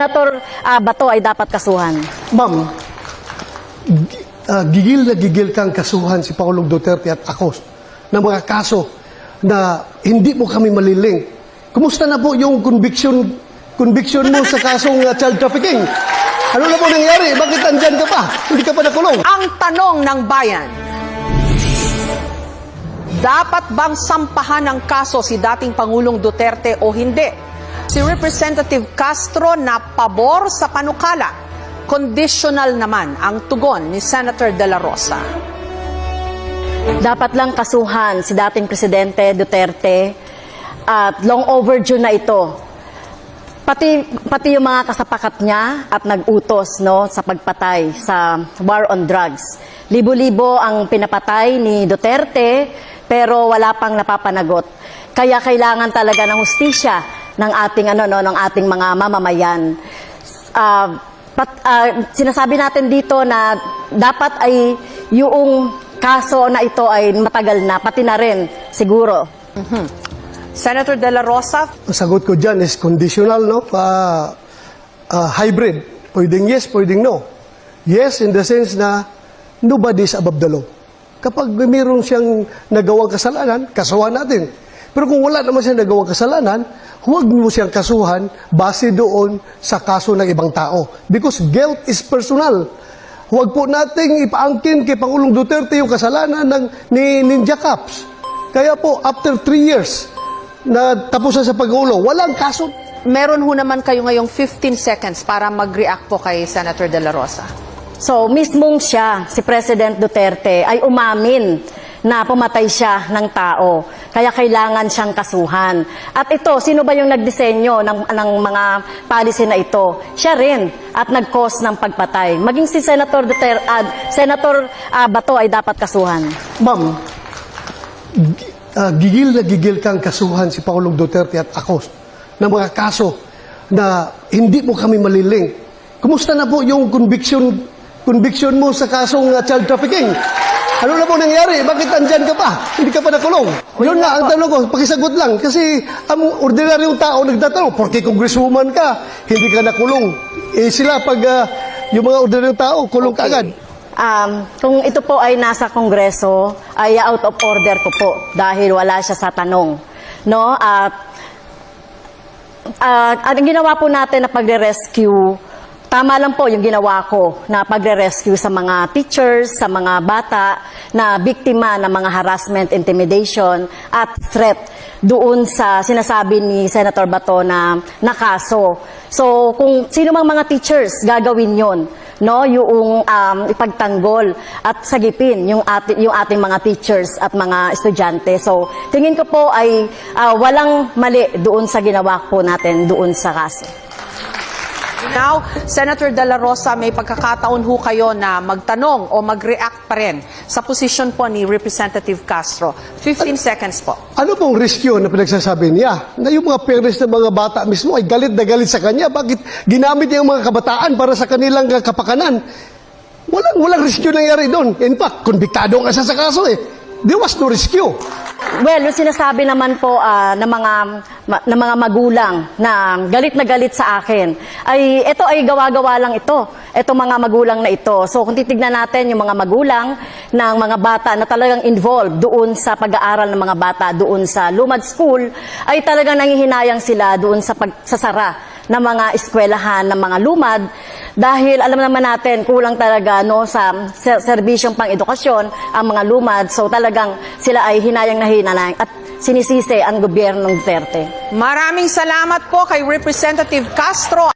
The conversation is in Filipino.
Senator Bato ay dapat kasuhan. Ma'am, gigil na gigil kang kasuhan si Pangulong Duterte at ako ng mga kaso na hindi mo kami maliling. Kumusta na po yung conviction mo sa kasong child trafficking? Ano na po nangyari? Bakit andyan ka pa? Hindi ka pa nakulong? Ang tanong ng bayan, dapat bang sampahan ng kaso si dating Pangulong Duterte o hindi? Si Representative Castro na pabor sa panukala. Conditional naman ang tugon ni Senator De La Rosa. Dapat lang kasuhan si dating Presidente Duterte at long overdue na ito. Pati yung mga kasapakat niya at nag-utos sa pagpatay sa war on drugs. Libo-libo ang pinapatay ni Duterte pero wala pang napapanagot. Kaya kailangan talaga ng hustisya ng ating mga mamamayan. Sinasabi natin dito na dapat ay yung kaso na ito ay matagal na, pati na rin siguro. Senator De La Rosa. Ang sagot ko dyan is conditional, no? Hybrid. Pwedeng yes, pwedeng no. Yes, in the sense na nobody is above the law. Kapag mayroon siyang nagawang kasalanan, kasuhan natin. Pero kung wala naman siyang nagawang kasalanan, huwag mo siyang kasuhan base doon sa kaso ng ibang tao. Because guilt is personal. Huwag po nating ipaangkin kay Pangulong Duterte yung kasalanan ni Ninja Caps. Kaya po, after 3 years na tapusan sa pag-ulo, walang kaso. Meron ho naman kayo ngayong 15 seconds para mag-react po kay Senator De La Rosa. So, mismong siya, si President Duterte, ay umamin na pumatay siya ng tao. Kaya kailangan siyang kasuhan. At ito, sino ba yung nagdisenyo ng mga policy na ito? Siya rin. At nag-cause ng pagpatay. Maging si Senator Bato ay dapat kasuhan. Ma'am, gigil na gigil kang kasuhan si Pangulong Duterte at ako ng mga kaso na hindi mo kami maliling. Kumusta na po yung conviction mo sa kasong child trafficking? Ano na po nangyari? Bakit andyan ka pa? Hindi ka pa nakulong? Yun nga, ang tanong ko, pakisagot lang. Kasi ang ordinaryong tao nagtatanong, porque congresswoman ka, hindi ka nakulong. Sila pag yung mga ordinaryong tao, kulong ka agad. Kung ito po ay nasa Kongreso, ay out of order ko po dahil wala siya sa tanong. No? At ang ginawa po natin na pagre-rescue, tama lang po yung ginawa ko na pagre-rescue sa mga teachers, sa mga bata na biktima ng mga harassment, intimidation at threat doon sa sinasabi ni Senator Bato na kaso. So kung sino mang mga teachers gagawin yon, no, yung ipagtanggol at sagipin yung ating mga teachers at mga estudyante. So tingin ko po ay walang mali doon sa ginawa po natin doon sa kaso. Now, Senator De La Rosa, may pagkakataon ho kayo na magtanong o mag-react pa rin sa posisyon po ni Representative Castro. 15 seconds po. Ano pong riskyo na pinagsasabi niya? Na yung mga parents ng mga bata mismo ay galit na galit sa kanya. Bakit ginamit niya ang mga kabataan para sa kanilang kapakanan? Walang riskyo nangyari doon. In fact, konbiktado nga siya sa kaso eh. There was no riskyo. Well, yung sinasabi naman po ng mga magulang na galit sa akin, ay ito ay gawa-gawa lang ito. Ito mga magulang na ito. So kung titignan natin yung mga magulang ng mga bata na talagang involved doon sa pag-aaral ng mga bata doon sa Lumad School, ay talagang nangihinayang sila doon sa pagsasara ng mga eskwelahan ng mga lumad dahil alam naman natin kulang talaga sa serbisyong pang-edukasyon ang mga lumad. So talagang sila ay hinayang na hinayang at sinisisi ang gobyernong Duterte. Maraming salamat po kay Representative Castro.